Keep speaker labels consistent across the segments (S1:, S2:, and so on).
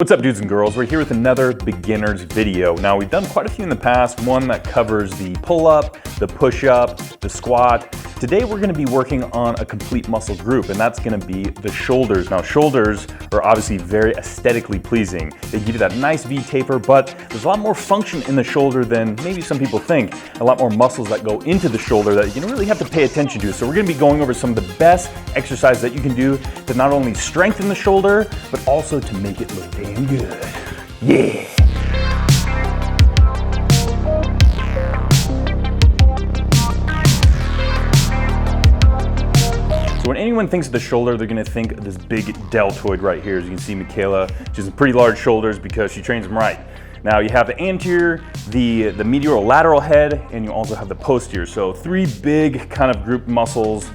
S1: What's up, dudes and girls? We're here with another beginner's video. Now, we've done quite a few in the past, one that covers the pull-up, the push-up, the squat. Today, we're gonna be working on a complete muscle group, and that's gonna be the shoulders. Now, shoulders are obviously very aesthetically pleasing. They give you that nice V taper, but there's a lot more function in the shoulder than maybe some people think. A lot more muscles that go into the shoulder that you really have to pay attention to. So we're gonna be going over some of the best exercises that you can do to not only strengthen the shoulder, but also to make it look damn good. Yeah. So when anyone thinks of the shoulder, they're gonna think of this big deltoid right here. As you can see, Michaela, she has pretty large shoulders because she trains them right. Now you have the anterior, the medial lateral head, and you also have the posterior. So three big kind of group muscles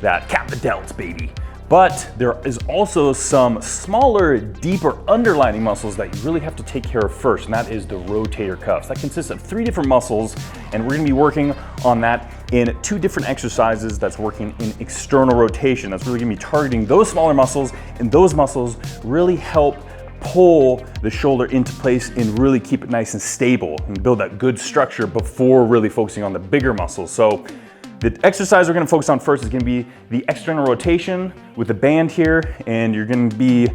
S1: that cap the delts, baby. But there is also some smaller, deeper underlining muscles that you really have to take care of first, and that is the rotator cuffs. That consists of three different muscles, and we're gonna be working on that in two different exercises that's working in external rotation. That's really gonna be targeting those smaller muscles, and those muscles really help pull the shoulder into place and really keep it nice and stable and build that good structure before really focusing on the bigger muscles. So the exercise we're gonna focus on first is gonna be the external rotation with the band here, and you're gonna be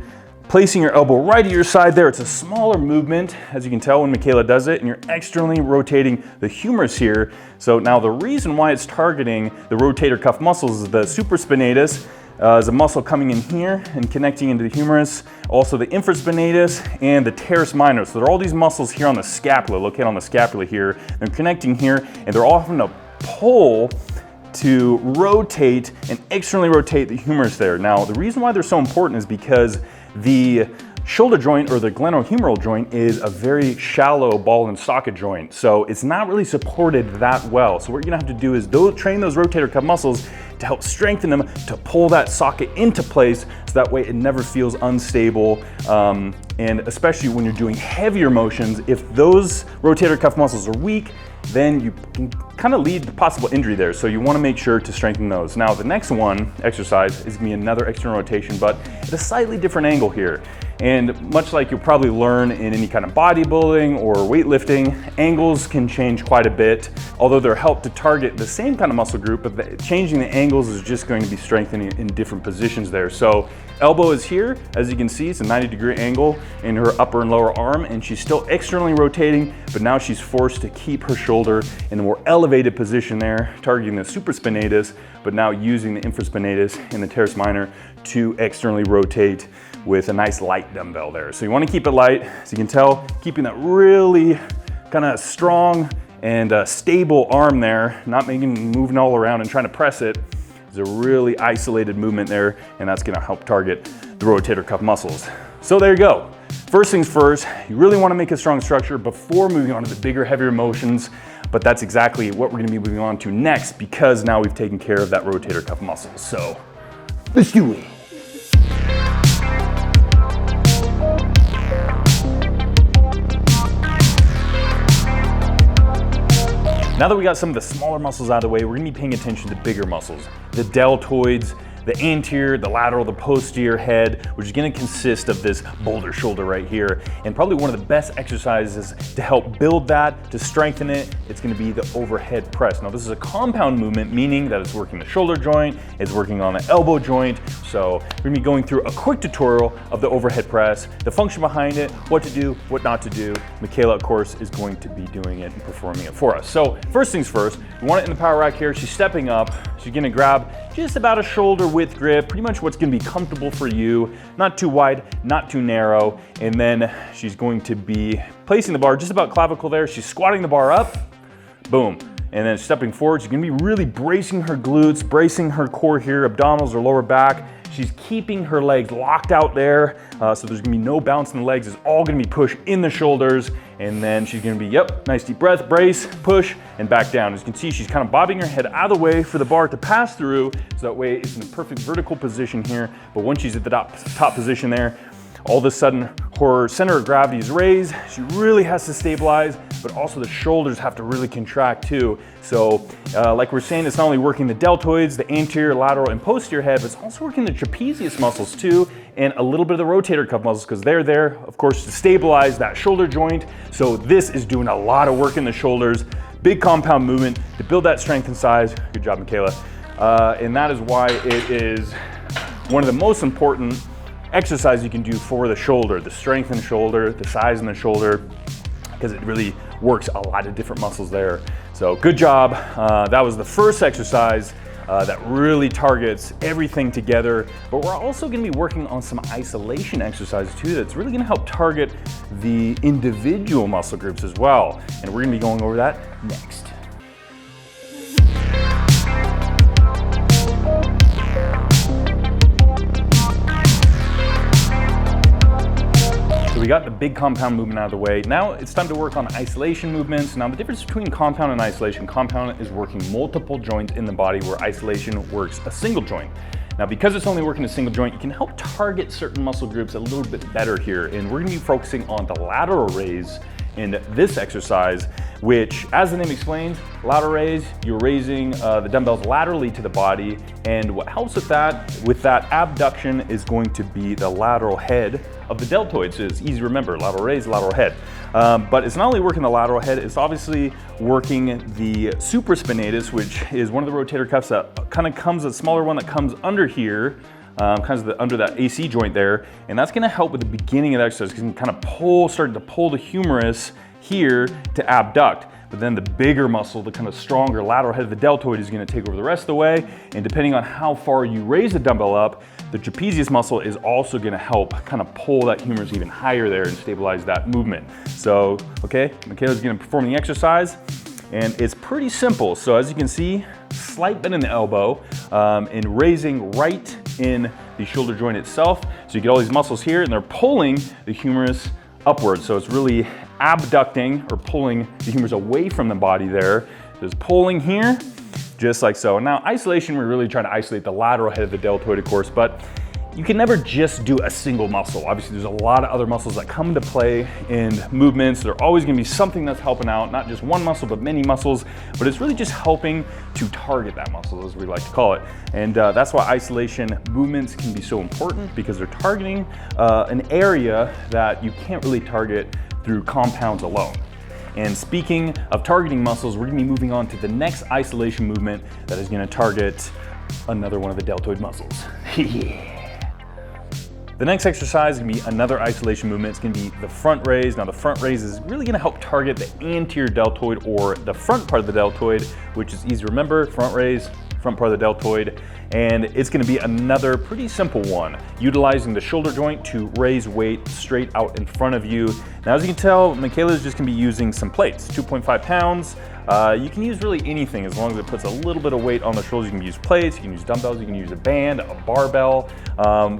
S1: placing your elbow right at your side there. It's a smaller movement, as you can tell when Michaela does it, and you're externally rotating the humerus here. So now the reason why it's targeting the rotator cuff muscles is the supraspinatus is a muscle coming in here and connecting into the humerus, also the infraspinatus and the teres minor. So there are all these muscles here on the scapula, located on the scapula here. They're connecting here, and they're all having to pull to rotate and externally rotate the humerus there. Now, the reason why they're so important is because the shoulder joint or the glenohumeral joint is a very shallow ball and socket joint. So it's not really supported that well. So what you're gonna have to do is train those rotator cuff muscles to help strengthen them to pull that socket into place so that way it never feels unstable. And especially when you're doing heavier motions, if those rotator cuff muscles are weak, then you can kind of lead to possible injury there. So you want to make sure to strengthen those. Now the next exercise is gonna be another external rotation, but at a slightly different angle here. And much like you'll probably learn in any kind of bodybuilding or weightlifting, angles can change quite a bit, although they're helped to target the same kind of muscle group, but changing the angles is just going to be strengthening in different positions there. So elbow is here, as you can see, it's a 90-degree angle in her upper and lower arm, and she's still externally rotating, but now she's forced to keep her shoulder in a more elevated position there, targeting the supraspinatus, but now using the infraspinatus and the teres minor to externally rotate with a nice light dumbbell there. So you want to keep it light, as you can tell, keeping that really kind of strong and stable arm there, not moving all around and trying to press it. It's a really isolated movement there, and that's gonna help target the rotator cuff muscles. So there you go. First things first, you really wanna make a strong structure before moving on to the bigger, heavier motions, but that's exactly what we're gonna be moving on to next because now we've taken care of that rotator cuff muscle. So let's do it. Now that we got some of the smaller muscles out of the way, we're gonna be paying attention to bigger muscles, the deltoids, the anterior, the lateral, the posterior head, which is gonna consist of this boulder shoulder right here. And probably one of the best exercises to help build that, to strengthen it, it's gonna be the overhead press. Now this is a compound movement, meaning that it's working the shoulder joint, it's working on the elbow joint. So we're gonna be going through a quick tutorial of the overhead press, the function behind it, what to do, what not to do. Michaela, of course, is going to be doing it and performing it for us. So first things first, we want it in the power rack here. She's stepping up. She's gonna grab just about a shoulder width grip, pretty much what's gonna be comfortable for you, not too wide, not too narrow. And then she's going to be placing the bar just about clavicle there. She's squatting the bar up, boom. And then stepping forward, she's gonna be really bracing her glutes, bracing her core here, abdominals or lower back. She's keeping her legs locked out there, so there's gonna be no bounce in the legs. It's all gonna be push in the shoulders, and then she's gonna be, nice deep breath, brace, push, and back down. As you can see, she's kind of bobbing her head out of the way for the bar to pass through, so that way it's in a perfect vertical position here. But once she's at the top position there, all of a sudden her center of gravity is raised. She really has to stabilize but also the shoulders have to really contract too. So like we're saying, it's not only working the deltoids, the anterior, lateral, and posterior head, but it's also working the trapezius muscles too, and a little bit of the rotator cuff muscles, because they're there, of course, to stabilize that shoulder joint. So this is doing a lot of work in the shoulders, big compound movement to build that strength and size. Good job, Michaela. And that is why it is one of the most important exercises you can do for the shoulder, the strength in the shoulder, the size in the shoulder, because it really works a lot of different muscles there. So good job. That was the first exercise that really targets everything together, but we're also gonna be working on some isolation exercises too that's really gonna help target the individual muscle groups as well. And we're gonna be going over that next. We got the big compound movement out of the way. Now it's time to work on isolation movements. Now the difference between compound and isolation, compound is working multiple joints in the body, where isolation works a single joint. Now because it's only working a single joint, you can help target certain muscle groups a little bit better here. And we're gonna be focusing on the lateral raise in this exercise, which, as the name explains, lateral raise, you're raising the dumbbells laterally to the body. And what helps with that abduction is going to be the lateral head of the deltoid. So it's easy to remember, lateral raise, lateral head. But it's not only working the lateral head, it's obviously working the supraspinatus, which is one of the rotator cuffs that kind of comes, a smaller one that comes under here, kind of under that AC joint there. And that's gonna help with the beginning of the exercise, because you can kind of pull, starting to pull the humerus here to abduct. But then the bigger muscle, the kind of stronger lateral head of the deltoid, is gonna take over the rest of the way. And depending on how far you raise the dumbbell up, the trapezius muscle is also gonna help kind of pull that humerus even higher there and stabilize that movement. So, okay, Michaela's gonna perform the exercise, and it's pretty simple. So as you can see, slight bend in the elbow, and raising right in the shoulder joint itself. So you get all these muscles here, and they're pulling the humerus upwards. So it's really abducting or pulling the humerus away from the body there. There's pulling here, just like so. Now isolation, we're really trying to isolate the lateral head of the deltoid, of course, but you can never just do a single muscle. Obviously, there's a lot of other muscles that come into play in movements. There's always gonna be something that's helping out, not just one muscle, but many muscles, but it's really just helping to target that muscle, as we like to call it. And that's why isolation movements can be so important, because they're targeting an area that you can't really target through compounds alone. And speaking of targeting muscles, we're gonna be moving on to the next isolation movement that is gonna target another one of the deltoid muscles. The next exercise is gonna be another isolation movement. It's gonna be the front raise. Now the front raise is really gonna help target the anterior deltoid, or the front part of the deltoid, which is easy to remember, front raise, front part of the deltoid. And it's gonna be another pretty simple one, utilizing the shoulder joint to raise weight straight out in front of you. Now, as you can tell, Michaela is just gonna be using some plates, 2.5 pounds. You can use really anything as long as it puts a little bit of weight on the shoulders. You can use plates, you can use dumbbells, you can use a band, a barbell.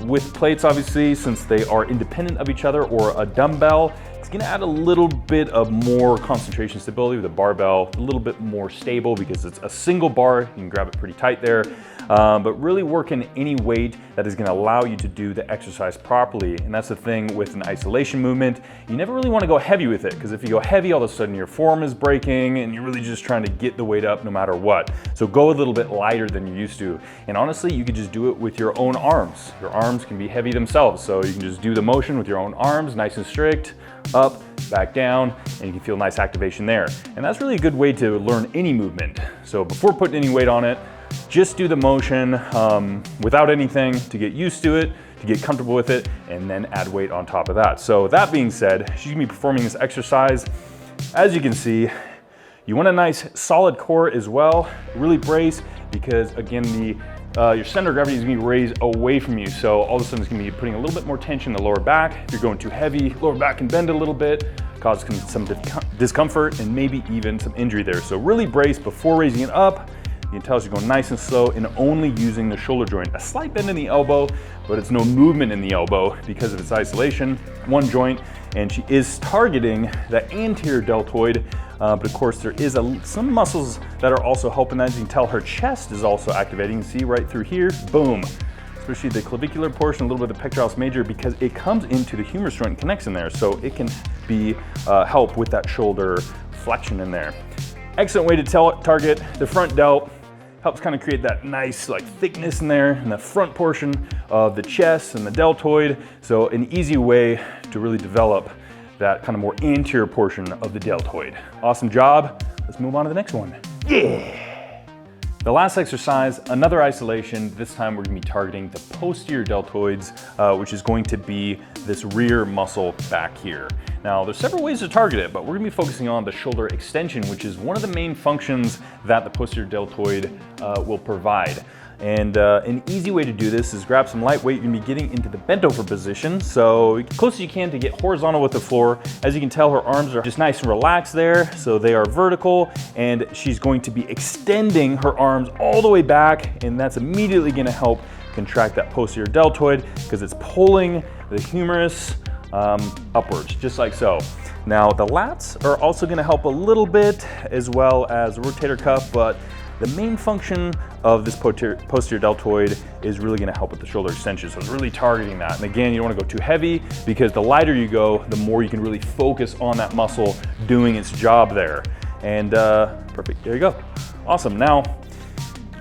S1: With plates, obviously, since they are independent of each other, or a dumbbell, it's gonna add a little bit of more concentration stability. With a barbell, a little bit more stable, because it's a single bar, you can grab it pretty tight there. But really working any weight that is gonna allow you to do the exercise properly. And that's the thing with an isolation movement. You never really wanna go heavy with it, because if you go heavy, all of a sudden your form is breaking and you're really just trying to get the weight up no matter what. So go a little bit lighter than you're used to. And honestly, you could just do it with your own arms. Your arms can be heavy themselves. So you can just do the motion with your own arms, nice and strict, up, back down, and you can feel nice activation there. And that's really a good way to learn any movement. So before putting any weight on it, just do the motion without anything to get used to it, to get comfortable with it, and then add weight on top of that. So that being said, she's gonna be performing this exercise. As you can see, you want a nice solid core as well. Really brace, because again, your center of gravity is gonna be raised away from you. So all of a sudden it's gonna be putting a little bit more tension in the lower back. If you're going too heavy, lower back can bend a little bit, cause some discomfort and maybe even some injury there. So really brace before raising it up. You can tell she's going nice and slow and only using the shoulder joint. A slight bend in the elbow, but it's no movement in the elbow because of its isolation, one joint, and she is targeting the anterior deltoid. But of course there is some muscles that are also helping that. As you can tell, her chest is also activating. You can see right through here, boom. Especially the clavicular portion, a little bit of the pectoralis major, because it comes into the humerus joint and connects in there. So it can be help with that shoulder flexion in there. Excellent way to target the front delt. Helps kind of create that nice like thickness in there in the front portion of the chest and the deltoid. So an easy way to really develop that kind of more anterior portion of the deltoid. Awesome job. Let's move on to the next one. Yeah. The last exercise, another isolation. This time we're gonna be targeting the posterior deltoids, which is going to be this rear muscle back here. Now, there's several ways to target it, but we're gonna be focusing on the shoulder extension, which is one of the main functions that the posterior deltoid will provide. And an easy way to do this is grab some light weight. You're gonna be getting into the bent over position. So close as you can to get horizontal with the floor. As you can tell, her arms are just nice and relaxed there. So they are vertical, and she's going to be extending her arms all the way back, and that's immediately gonna help contract that posterior deltoid because it's pulling the humerus upwards, just like so. Now the lats are also gonna help a little bit, as well as the rotator cuff, but the main function of this posterior deltoid is really gonna help with the shoulder extension. So it's really targeting that. And again, you don't wanna go too heavy because the lighter you go, the more you can really focus on that muscle doing its job there. And perfect, there you go. Awesome. Now,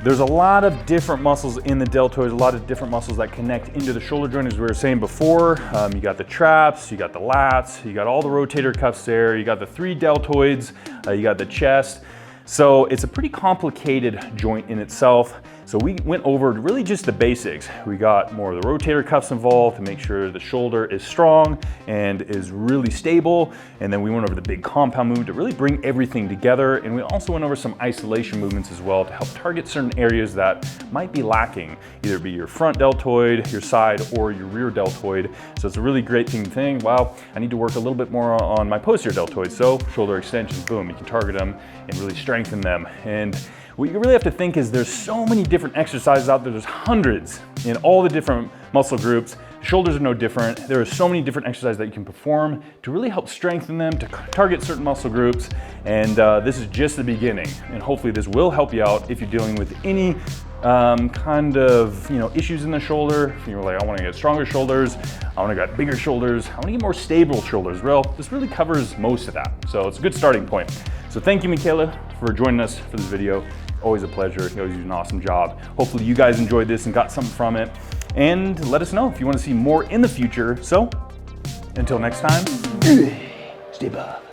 S1: there's a lot of different muscles in the deltoid, a lot of different muscles that connect into the shoulder joint, as we were saying before. You got the traps, you got the lats, you got all the rotator cuffs there, you got the 3 deltoids, you got the chest. So it's a pretty complicated joint in itself. So we went over really just the basics. We got more of the rotator cuffs involved to make sure the shoulder is strong and is really stable. And then we went over the big compound movement to really bring everything together. And we also went over some isolation movements as well to help target certain areas that might be lacking, either be your front deltoid, your side, or your rear deltoid. So it's a really great thing. Wow, I need to work a little bit more on my posterior deltoid. So shoulder extensions, boom, you can target them and really strengthen them. And what you really have to think is there's so many different exercises out there. There's hundreds in all the different muscle groups. Shoulders are no different. There are so many different exercises that you can perform to really help strengthen them, to target certain muscle groups. And this is just the beginning. And hopefully this will help you out if you're dealing with any kind of issues in the shoulder. If you're like, I want to get stronger shoulders, I want to get bigger shoulders, I want to get more stable shoulders. Well, this really covers most of that. So it's a good starting point. So thank you, Michaela, for joining us for this video. Always a pleasure. You always do an awesome job. Hopefully you guys enjoyed this and got something from it. And let us know if you want to see more in the future. So until next time, stay buff.